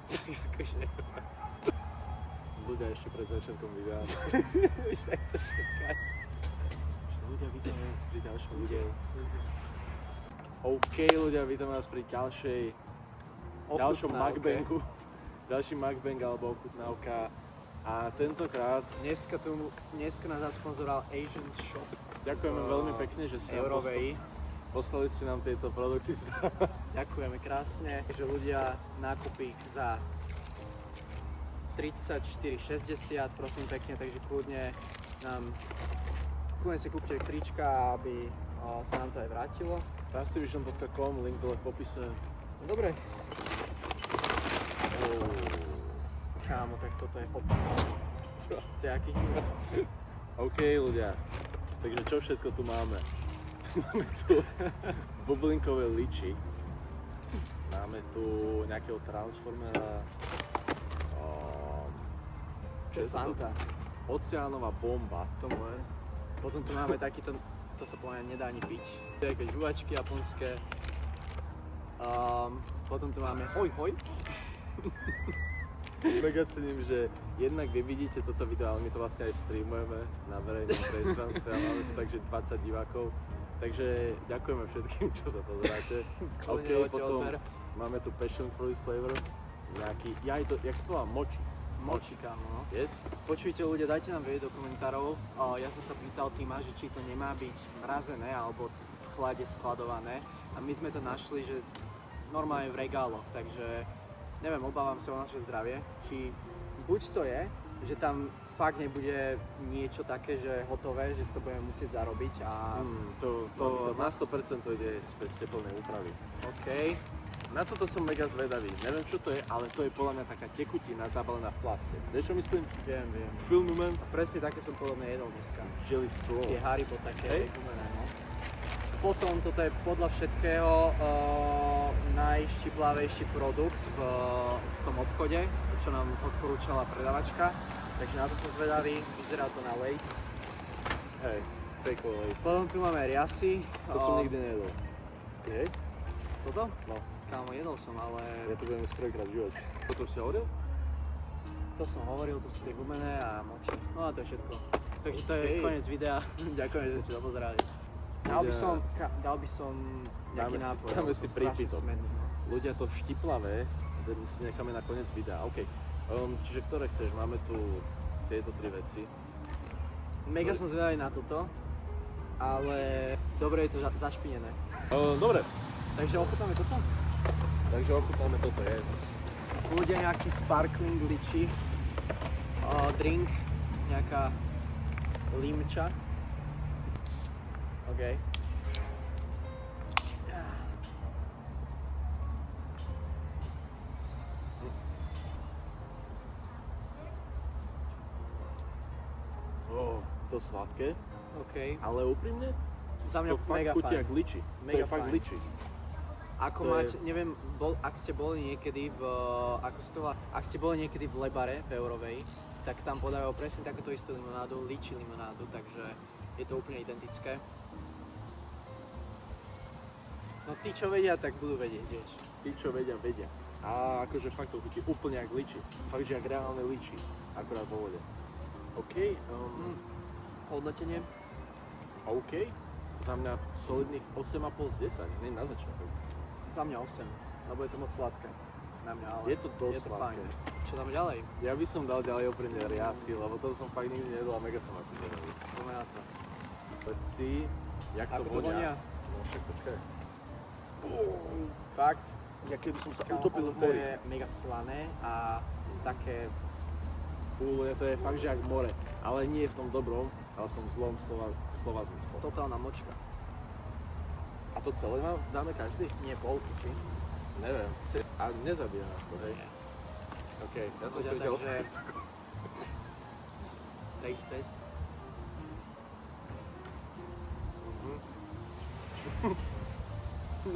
akože... Ľudia ešte pred začiatkom videa. Už takto šokať. Ľudia, vítam vás pri ďalšom videu. OK, ľudia, vítam vás pri ďalšom mukbangu. Ďalší mukbang alebo ochutnávka. A tentokrát... Dneska nás zasponzoroval Asian Shop. Ďakujeme veľmi pekne, že ste poslali ste nám tieto produkty zdarma. Ďakujeme krásne, že ľudia nákupy za 34,60, prosím pekne, takže kľudne si kúpte trička, aby sa nám to aj vrátilo. Fastivision.com, link dole v popise. Dobre. Kámo, tak toto je opak. To je aký hýs. OK, ľudia, takže čo všetko tu máme? Máme tu bublinkové liči. Máme tu nejakého transformera. Čo je Fanta? Oceánová bomba. To moje. Potom tu máme takýto, to sa povedať nedá ani piť. Také žuvačky japonské. Potom tu máme hoj hoj. Mega cením, že jednak vy vidíte toto video, ale my to vlastne aj streamujeme na verejnom priestranstve a máme tu takže 20 divákov. Takže ďakujeme všetkým, čo sa pozeráte. OK, potom máme tu passion fruit flavor. Nejaký, jak sa to volá? Mochi. Mochi, kámo, no. Yes? Počujte ľudia, dajte nám vedieť do komentárov. Ja som sa pýtal týma, že či to nemá byť mrazené alebo v chlade skladované. A my sme to našli, že normálne v regáloch, takže neviem, obávam sa o naše zdravie. Či buď to je, že tam fakt nebude niečo také, že hotové, že si to budeme musieť zarobiť a... To na 100% to ide bez teplnej úpravy. OK. Na toto som mega zvedavý. Neviem čo to je, ale to je podľa mňa taká tekutina zabalená v plaste. Vieš čo myslím? Viem. Filmument. Presne také som podobne jedol dneska. Jelly straw. Tie Haribo také gumené, no. Potom toto je podľa všetkého najštiplavejší produkt v tom obchode, čo nám odporúčala predavačka. Takže na to som zvedavý, vyzerá to na Lays. Hej, fake Lays. Potom tu máme riasy. To som nikdy nejedol. Hej? Toto? No. Kámo, jedol som, ale... Ja to budem prvýkrát v živote. Toto už si hovoril? To som hovoril, to sú tie gumené a moči. No a to je všetko. Takže to je koniec videa. Ďakujem, že ste to pozerali. Dal by som nejaký nápoj. Dáme si prípitok. No. Ľudia, to štiplavé si necháme na koniec videa. OK. Čiže ktoré chceš? Máme tu tieto tri veci. Mega som zvedavý na toto, ale dobre je to zašpinené. Dobre. Takže ochutnáme toto? Takže ochutnáme toto, yes. Ľudia, nejaký sparkling liči, drink, nejaká limča. OK. To sladké, OK. ale úprimne, Za mňa to fakt mega chutí fajn. jak liči. Mega To je fakt fajn. liči. Ako To máte, neviem, ak ste boli niekedy v, ako sa to volá, ak ste boli niekedy v Lebare, v Eurovej, tak tam podávajú presne takúto istú limonádu, liči limonádu, takže je to úplne identické. No tí, čo vedia, tak budú vedieť, vieš. Tí, čo vedia, vedia. A akože fakt to chutí úplne jak liči. Fakt, že jak reálne liči. Akurát vo vode. OK. Hodnotenie? OK. Za mňa solidných 8,5 z 10. Nie na začiatok. Za mňa 8, lebo je to moc sladké. Na mňa, ale Je to dosť je to sladké. fajn. Čo tam ďalej? Ja by som dal ďalej úprimne riasy, lebo to som fakt nikdy nejedol a mega som na to zvedavý. Poďme na to. Let's see, jak to Ako to vonia? No však počkaj. Fakt? Ja keby som sa Kámo, utopil v to mori. je mega slané a také... To je fakt, že jak more. Ale nie v tom dobrom, ale v tom zlom slova zmysle. Totálna močka. A to celé dáme každý? Nie polky, či? Neviem. A nezabíja nás to, hej? Nie. OK, ja som si Ľudia, vedel takže... Test.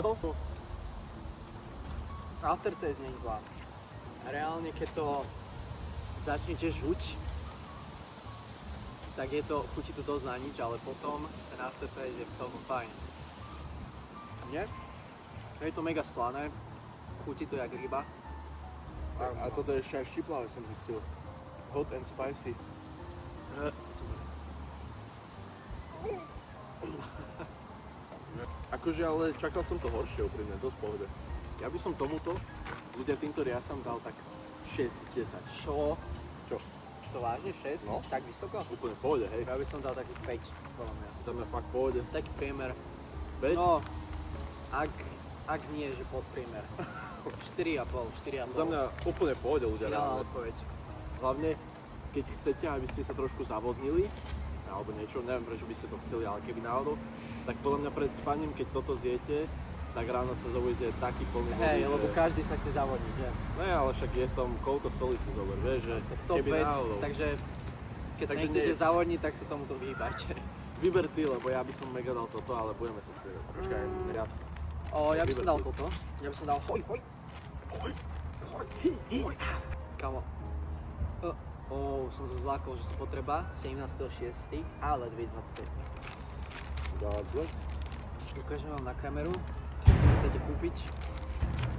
No. Aftertaste nie je zlá. Reálne, keď to začnete žuť, tak je to, chutí to dosť na nič, ale potom ten aftertaste je celkom fajn. Nie? Je to mega slané, chutí to jak ryba. A toto je ešte aj štiplavé, som zistil. Hot and spicy. Akože ale čakal som to horšie úprimne, dosť v pohode. Ja by som tomuto, ľudia týmto riasam dal tak 6 z 10. Čo? Čo? To vážne 6? No. Tak vysoko? Úplne v pohode, hej. Ja by som dal takých 5, podľa mňa. Za mňa fakt v pohode. Taký priemer. 5? No, ak nie, že pod priemer. 4,5. Za mňa úplne v pohode ľudia. Ideálna odpoveď. Hlavne, keď chcete, aby ste sa trošku zavodnili, alebo niečo, neviem prečo by ste to chceli, ale keby náhodou, tak podľa mňa pred spaním, keď toto zjete, tak ráno sa zobudíte taký plný vody, Hej, lebo každý sa chce zavodniť, že? Ne, ale však je v tom, koľko solí si zober, vieš, že Top keby vec, náhodou. takže keď sa Takže nechcete nie- zavodniť, tak sa tomuto vyhýbajte. Vyber ty, lebo ja by som mega dal toto, ale budeme sa striedať. Počkaj, jasné. Ja by som Vyber dal ty. toto. Ja by som dal hoj. Kamo. Som sa zlákol, že spotreba 17.6., ale 2027. Dobre. Ukážem vám na kameru, čo si chcete kúpiť.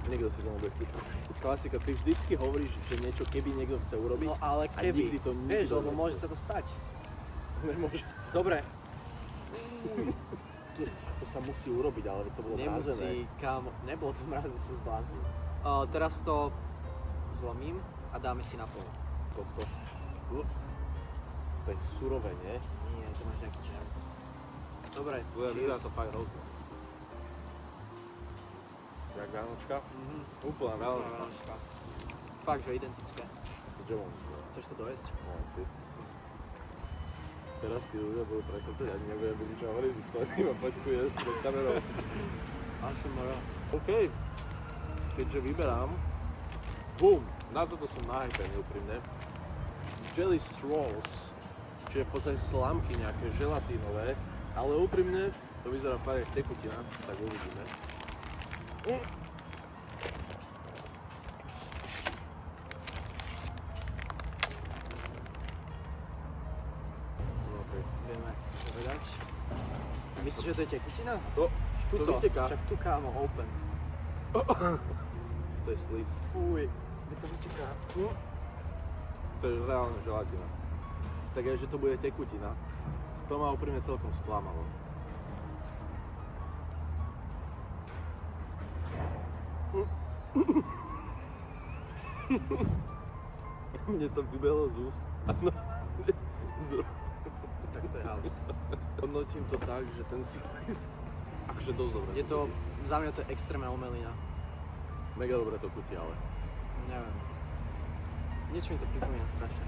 Niekto si to nebude chcieť. Klasika, ty vždycky hovoríš, že niečo keby niekto chce urobiť, No ale a keby, nikdy to vieš, nikto lebo nechce. môže sa to stať. Nemôže. Dobre, To sa musí urobiť, ale to bolo mrazené. nemusí, kámo, nebolo to mraze, sa zbláznil. Teraz to zlomím a dáme si na pol. Toto. To je surové, nie? Nie, to máš nejaký žar. Dobre, Vyzerá to fakt hrozné. Jak Vianočka? Úplná Vianočka. Fakt, že identické. Že mám? Chceš to dojesť? No, ty. Teraz, keď ľudia budú prekocať, ani nebudem nič hovoriť, vystojím a poďku jesť pred kamerou. Máš moro. OK. Keďže vyberám, bum, na toto som nahypený úprimne. Jelly straws, čiže v podstate slamky nejaké želatínové, ale úprimne to vyzerá fakt jak tekutina, tak uvidíme. OK. Vieme povedať. Myslíš, že to je tekutina? To vyteká. Však tu kámo, open. To je sliz. Fuj, mi to vyteká. To je reálne želatina. Takže to bude tekutina. To ma úprimne celkom sklamalo. Mne to vybehlo z úst. Áno. Tak to je halus. Hodnotím to tak, že ten sliz akože dosť dobre. Je to, za mňa to je extrémna omelina. Mega dobre to chutí, ale. Neviem. Niečo mi to pripomína strašne.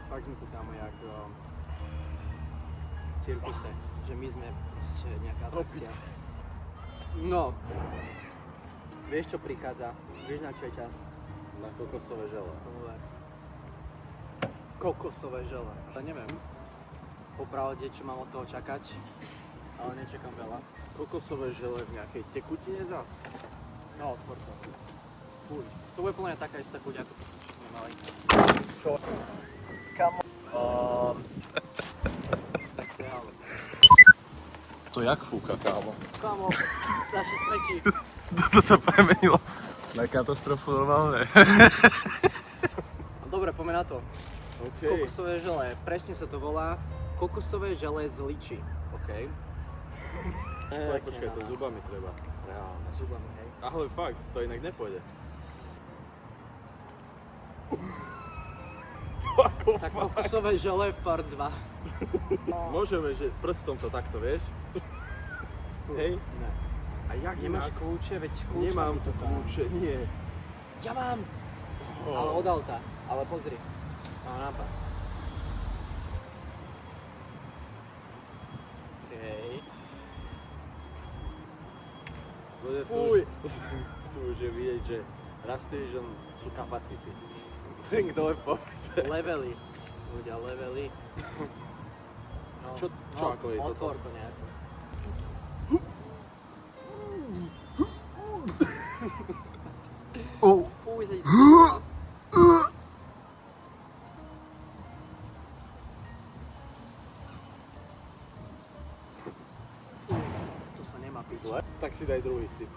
Fakt sme tu kámo jak v cirkuse, že my sme proste nejaká atrakcia. Opice. No, vieš čo prichádza, vieš na čo je čas? Na kokosové žele. Tomu ver. Kokosové žele. To neviem, popravde čo mám od toho čakať, ale nečakám veľa. Kokosové žele v nejakej tekutine zas. No, otvor to. Fuj. To bude plne taká istá chuť ako to, čo sme mali. Čo? Kamo. Tak to je halus. To jak fúka, kámo? Kamo, naše smeti. Toto sa premenilo na katastrofu normálne. Dobre, poďme na to. OK. Kokosové žele, presne sa to volá kokosové žele z liči. OK. Počkaj, to zubami treba. Reálne. Zubami, hej. Ale fakt, to inak nepôjde. Tak kokosové žele part 2. Môžeme, že prstom to takto, vieš? Hej? Ne. A jak Nemáš inak? kľúče, veď kľúče. Nemám mi tu to dá. kľúče, nie. Ja mám, ale od auta. Ale pozri, mám nápad. Hej. Ľudia, Fuj. Tu už je vidieť, že raz týždeň sú kapacity. Ten, kto je v popise. Levely. Ľudia, levely. No, Čo ako je toto? otvor to nejako. Fuj, sa ti to... Fuj, to sa nemá piť. Zle? Tak si daj druhý sip.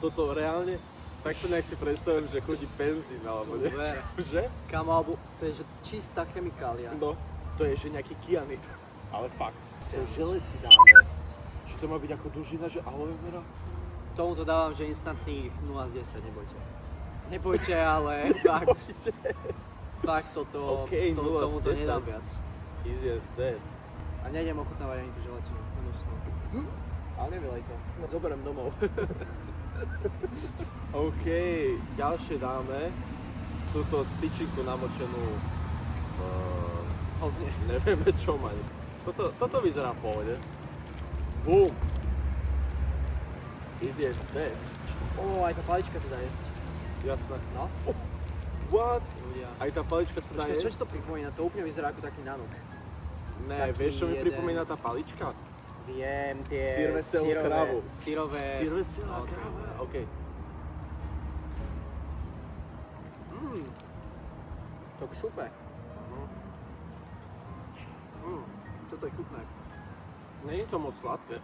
toto reálne, takto nejak si predstavím, že chodí benzín alebo niečo, Ver. že? Kámo, alebo to je že čistá chemikália. No, to je že nejaký kyanit. Ale fakt, to je žele si dáme. Či to má byť ako dužina, že aloe vera? Tomuto dávam, že instantných 0 z 10, nebojte. Nebojte, ale fakt. Fakt toto, OK, 0 z tomuto 10. nedám viac. Easy as that. A nejdem ochutnávať ani tú želatinu. Hnusnú. Ale nevylej to. Zoberiem domov. OK, ďalšie dáme túto tyčinku namočenú Hovne. nevieme čo má. Toto vyzerá v pohode. Boom! Easy as that. Ó, aj tá palička sa dá jesť. Jasné. No. What? Ľudia. Aj tá palička sa dá Počkaj, čo jesť? si to pripomína? To úplne vyzerá ako taký nanuk. Ne, taký vieš čo mi jeden- pripomína tá palička? Viem, tie Sír veselú kravu. Sírové. Sír veselá no, kráva. OK. To kšupe. Mm. Toto je chutné. Nie je to moc sladké.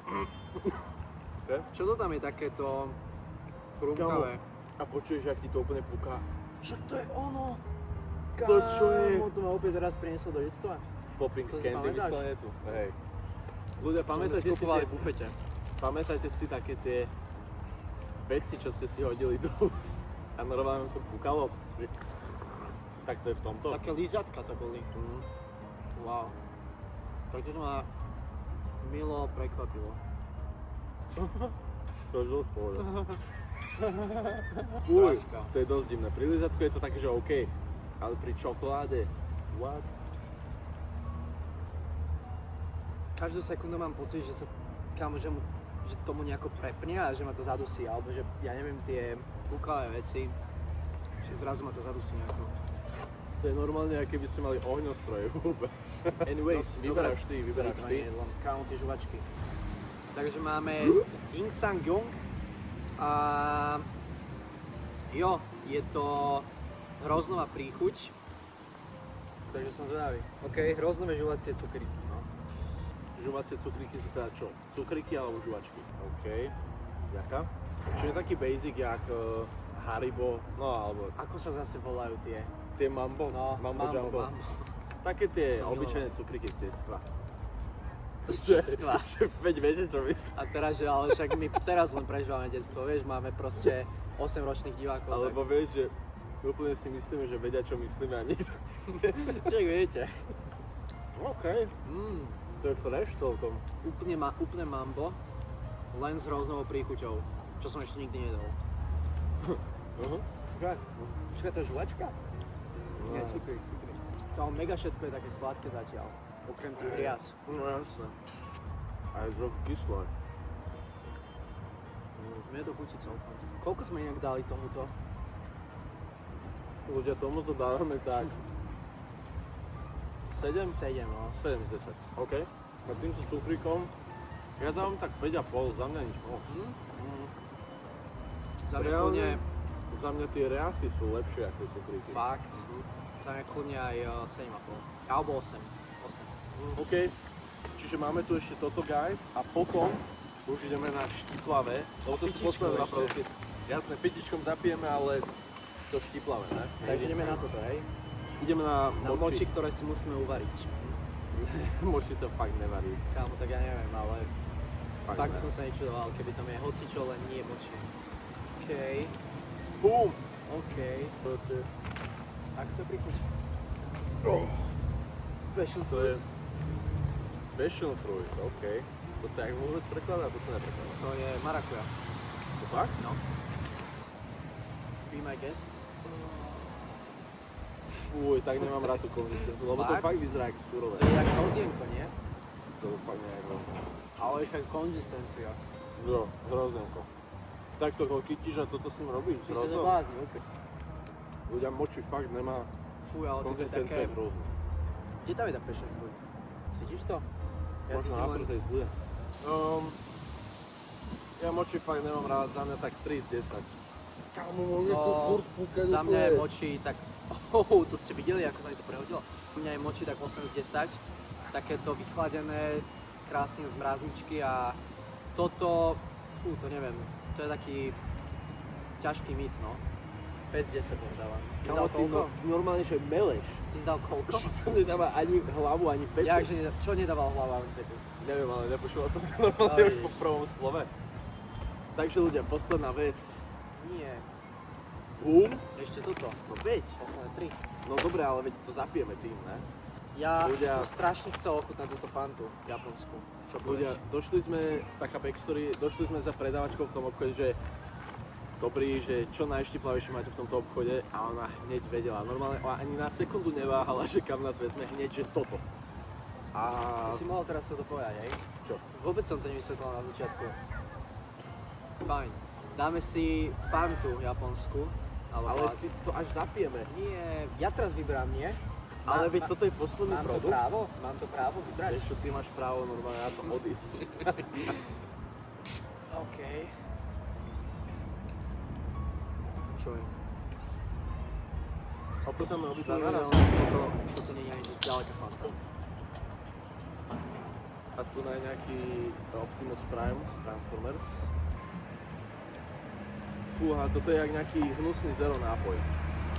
Čo to tam je takéto chrumkavé? A počuješ, ak ti to úplne puká? Však to je ono. To čo je? Kámo, to ma opäť teraz prinieslo do detstva. Popping To si candy pamätáš? vyslovene tu. Hej. Ľudia, Pamätajte pamätajte si, kupovali v bufete. pamätajte si také tie veci, čo ste si hodili do úst. A normálne to pukalo. Tak to je v tomto. Také lízatka to boli. Mm. Wow. Tak to ma milo prekvapilo. To je dosť pohľad. Uj, Práška. to je dosť divné. Pri lízatku je to také, že OK. Ale pri čokoláde, what? Každú sekundu mám pocit, že sa kámo, že tomu nejako prepne a že ma to zadusí, alebo že ja neviem tie kukavé veci, že zrazu ma to zadusí nejako. To je normálne, aké by ste mali ohňostroje v hube. Anyways, vyberáš ty. Kámo, tie žuvačky. Takže máme Ingcang Jung a jo, je to hroznová príchuť, takže som zvedavý. OK, hroznové žuvacie cukry. No. Žuvacie cukríky sú teda čo? Cukríky alebo žuvačky? OK. Ďaká. Čiže taký basic jak Haribo, no alebo Ako sa zase volajú tie? tie Mambo, No, Mambo Jumbo. Také tie Som obyčajné cukríky z detstva. Z detstva. Veď viete čo myslím. A teraz, že ale však my teraz len prežívame detstvo, vieš, máme proste 8-ročných divákov. Alebo vieš, že úplne si myslíme, že vedia čo myslíme a nikto. tak viete. OK. To je fresh celkom. Úplne mambo, len s hroznovou príchuťou, čo som ešte nikdy nedal. Počkaj, to je žuvačka? Nie, cukry. Tam mega všetko je také sladké zatiaľ, okrem tých rias. No jasné. A je trochu kyslé. Mne to chutí celkom. Koľko sme inak dali tomuto? Ľudia, tomuto dávame tak 7? 7, no. 7 z 10. OK. A týmto cukríkom ja dávam tak 5,5, za mňa nič moc. Za mňa Reálne, kľudne, za mňa tie reasy sú lepšie ako cukríky. fakt, za mňa kľudne aj 7,5. Alebo 8. OK. Čiže máme tu ešte toto, guys, a potom už ideme na štiplavé, lebo to sú Pitičko posledné ešte. napravky. Jasné, pitičkom zapijeme, ale to štiplavé, ne? Takže ideme na toto, hej? Ideme na Na moči, moči. ktoré si musíme uvariť. Moči sa fakt nevarí. Kámo, tak ja neviem, ale fakt by ne. som sa nečudoval, keby tam je hocičo, len nie moči. OK, Boom! OK. Proste, Ako to prichuť? Passion to je passion fruit, OK. To sa jak vôbec prekladá, to sa neprekladá. To je marakuja. To fakt? No. Be my guest. Uj, tak nemám rád tú konzistenciu, lebo to Fakt? fakt vyzerá jak surové. To je jak hrozienko, nie? To je fakt nejak hrozné. Ale však konzistencia. Jo, hroznenko. Takto ho chytíš a toto s ním robíš, Ty sa hrozno. neblázni, úplne. Ľudia, moči fakt nemá Fuj, ale to je konzistencia také... je hrozná. Kde tam je tá passion fruit? Cítiš to? Ja Možno cítim len... aftertaste bude. Ja moči fakt nemám rád, za mňa tak 3 z 10. Kámo, môže No, tu furt fúkať za mňa je úplne. moči tak... to ste videli, ako sa mi to prehodilo? U mňa je moči tak 8 z 10. Takéto vychladené, krásne z mrazničky a toto... to neviem. To je taký ťažký mit, no. 5 z 10 dávam. Ty Kámo, dal ty, koľko? ty normálne, že meleš. Ty si dal koľko? To nedáva ani hlavu, ani petu. Jakže čo nedával hlava ani petu? Neviem, ale nepočúval som to normálne už po prvom slove. Takže ľudia, posledná vec. Nie. Boom. Ešte toto. No veď. Posledné 3. No dobre, ale veď to zapijeme tým, ne? Ja Ľudia- som strašne chcel ochutnať túto fantu japonskú. Čo Ľudia, povieš? došli sme, taká backstory, došli sme za predávačkou v tom obchode, že dobrý, že čo najštiplavejšie máte v tomto obchode a ona hneď vedela. Normálne ona ani na sekundu neváhala, že kam nás vezme hneď, že toto. A Ty si mohol teraz toto povedať, hej? čo? Vôbec som to nevysvetlil na začiatku. Fajn. Dáme si fantu japonskú. Ale ty to až zapijeme. Nie, ja teraz vyberám, nie? Ale veď toto je posledný Mám to produkt. právo? Mám to právo vybrať? Vieš čo, ty máš právo normálne na to odísť. OK. Čo je? Oputáme Za obidva naraz. naraz. Toto nie je ani zďaleka fanta. A tu na nejaký Optimus Prime z Transformers. Fúha, toto je jak nejaký hnusný zero nápoj.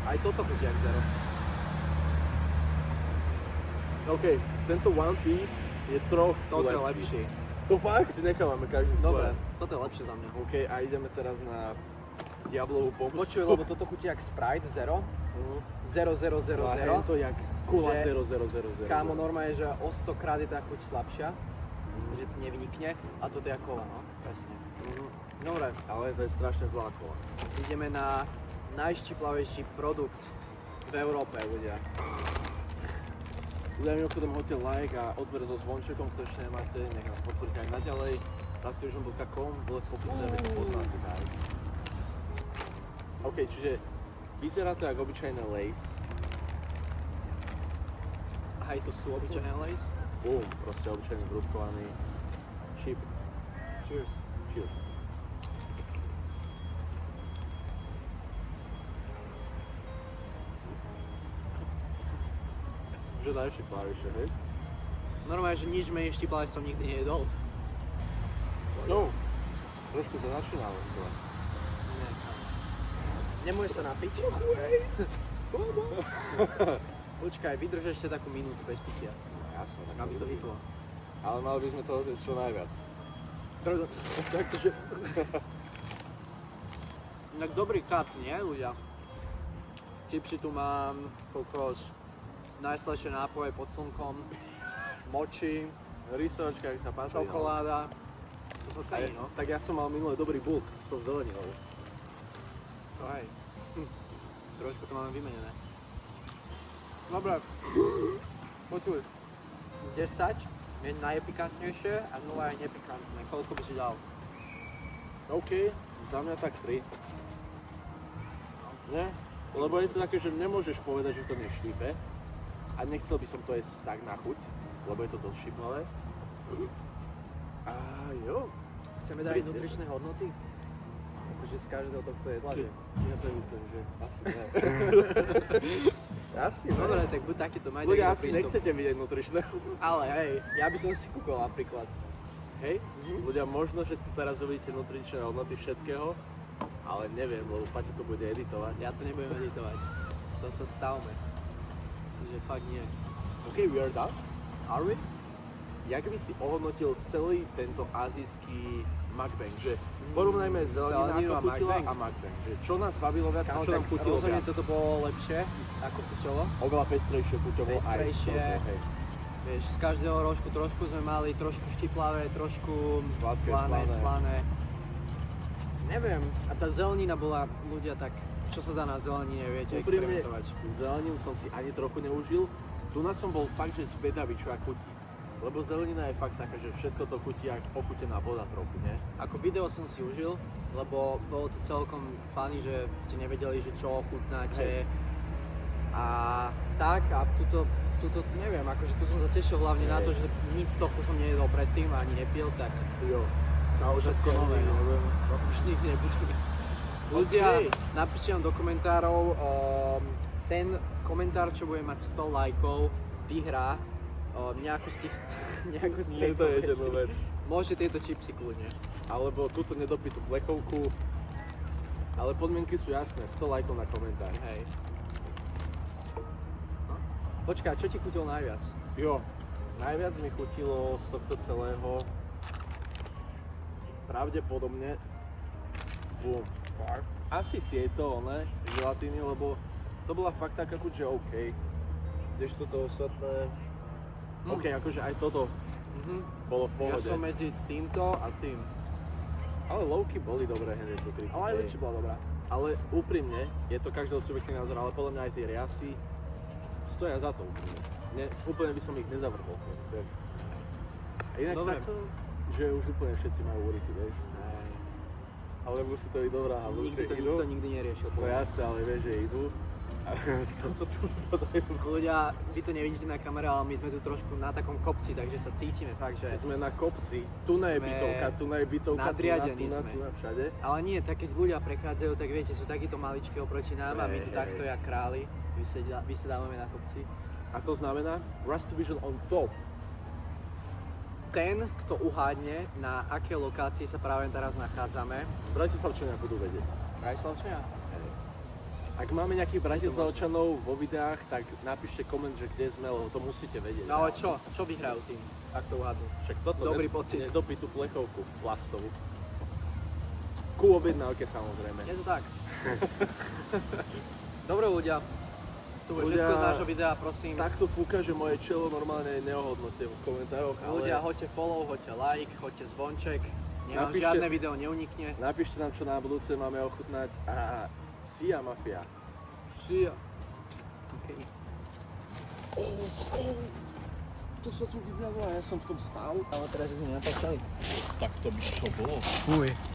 Aj toto chutí jak zero. OK, tento One Piece je trošku Toto je lepší. lepší. To fakt si nechávame každý Dobre, svoje. toto je lepšie za mňa. OK, a ideme teraz na Diablovú pomstu. Počuj, lebo toto chutí jak Sprite Zero. Mhm. 0,000. A je to jak Cola Že- 0,000. Kámo, normálne, že o 100 krát je tá chuť slabšia. Že nevynikne. A toto je kola, no. Presne. Mhm. Dobre, Ale to je strašne zlá kola. ideme na najštiplavejší produkt v Európe, ľudia. Ľudia, mimochodom hoďte like a odber so zvončekom, kto ešte nemáte, nech nás podporíte aj naďalej. rastiožon.com, dole v popise, veď to poznáte, guys. OK, čiže vyzerá to ako obyčajné Lays. Aj to sú obyčajné Lays. Boom, proste obyčajný brúdkovaný chip. Cheers. Cheers. Že daj ešte klaviše, hej? Normálne, že nič menej štiplavé som nikdy nejedol. No, trošku to začínalo. Nie. Nemôžeš sa napiť? Počkaj, vydrž ešte takú minútu bez pitia, Jasne, tak aby to vyplo. Ale mali by sme to odjesť čo najviac. Takže... Tak dobrý cut, nie ľudia? Čipsy tu mám, kokos, najslajšie nápoje pod slnkom, moči, Rysočka, ak sa patrí. čokoláda. To sa cení, no. Tak ja som mal minulé dobrý bulk s tou zeleninou. To aj. Trošku to máme vymenené. Dobre. Počuj. 10 je najpikantnejšie a 0 je nepikantné. Koľko by si dal? OK, za mňa tak 3. Nie? Lebo je to také, že nemôžeš povedať, že to neštípe. A nechcel by som to jesť tak na chuť, lebo je to dosť šíplavé. A jo. Chceme dať 30. nutričné hodnoty? Akože z každého tohto jedla, že? Ja to vidím, že asi ne. Asi ne. Dobre, tak buď takéto, maj Ľudia takýto asi prístup. nechcete vidieť nutričné. Ale hej, ja by som si kúpil napríklad. Hej, ľudia, možno, že tu teraz uvidíte nutričné hodnoty všetkého, ale neviem, lebo Paťo to bude editovať. Ja to nebudem editovať. To sa stavme. Že fakt nie. OK, we are done. Are we? Jak by si ohodnotil celý tento azijský mukbang? Že porovnajme zelenina zeleninu ako a chutila mukbang. a mukbang. Že čo nás bavilo viac a Kámo, čo nám tak chutilo rozhodne viac? toto bolo lepšie ako chuťovo. Oveľa pestrejšie chuťovo aj Pestrejšie. celkovo, hej. Vieš, z každého rožku trošku sme mali, trošku štiplavé, trošku Sladké, slané, slané. slané. Neviem, a tá zelenina bola, ľudia, tak čo sa dá na zelenine, viete, Úprimne, experimentovať. zeleninu som si ani trochu neužil. Tu nás som bol fakt, že zvedavý, čo ak chutí. Lebo zelenina je fakt taká, že všetko to chutí jak ochutená voda trochu, nie? Ako video som si užil, lebo bolo to celkom funny, že ste nevedeli, že čo ochutnáte. A tak, a tuto neviem, akože tu som sa tešil hlavne na to, že nič z tohto som nejedol predtým a ani nepil, tak Jo. A už všetko asi nové, nikdy no. nebudem. Už nikdy nebudú. Ľudia, OK. napíšte nám do komentárov, ten komentár, čo bude mať 100 lajkov, vyhrá nejakú z tých Nie, to je jednu vec. Môžete tieto čipsy kľudne. Alebo túto nedopitú plechovku. Ale podmienky sú jasné, 100 lajkov na komentár. Hej. No. Počkaj, čo ti chutilo najviac? Jo, najviac mi chutilo z tohto celého pravdepodobne asi tieto, želatíny, lebo to bola fakt taká chuť, že OK. Kdežto to ostatné, OK, akože aj toto bolo v Ja pohode. som medzi týmto a tým. Ale lowky boli dobré hneď to tri. Ale aj lepšie bola dobrá. Ale úprimne, je to každého subjektívny názor, ale podľa mňa aj tie riasy stoja za to úprimne. Úplne by som ich nezavrhol. A inak Dobre. takto, že už úplne všetci majú urity, vieš. Ale musí to byť dobrá, alebo Nikdy to že idú. nikto nikdy neriešil. No jasné, ale vieš, že idú. A toto spadajú. Ľudia, vy to nevidíte na kamere, ale my sme tu trošku na takom kopci, takže sa cítime fakt, že... Sme na kopci, tu je Sme bytovka, tu je bytovka, nadriadení tu sme. všade. Ale nie, tak keď ľudia prechádzajú, tak viete, sú takíto maličkí oproti nám a my tu Hej, takto jak králi vysedávame na kopci. A to znamená Rust Vision on top. Ten, kto uhádne, na aké lokácii sa práve teraz nachádzame, Bratislavčania budú vedieť. Bratislavčania? Ak máme nejakých Bratislavčanov vo videách, tak napíšte koment, že kde sme, lebo to musíte vedieť. No ale čo? Čo vyhrajú tým, ak to uhádnu? Však toto Dobrý pocit. Nedopí tú plechovku plastovú. Ku objednávke samozrejme. Je to tak. Dobre ľudia, tu je Ľudia- všetko z nášho videa, prosím. Takto fúka, že moje čelo normálne neohodnotie v komentároch, ale Ľudia, hoďte follow, hoďte like, hoďte zvonček. Nech vám Napíšte- žiadne video neunikne. napíšte nám, čo na budúce máme ochutnať. A Sia Mafia. See ya. Okay. To sa tu videlo a ja som v tom stál. Ale teraz sme natáčali. Tak to by čo bolo? Fuj.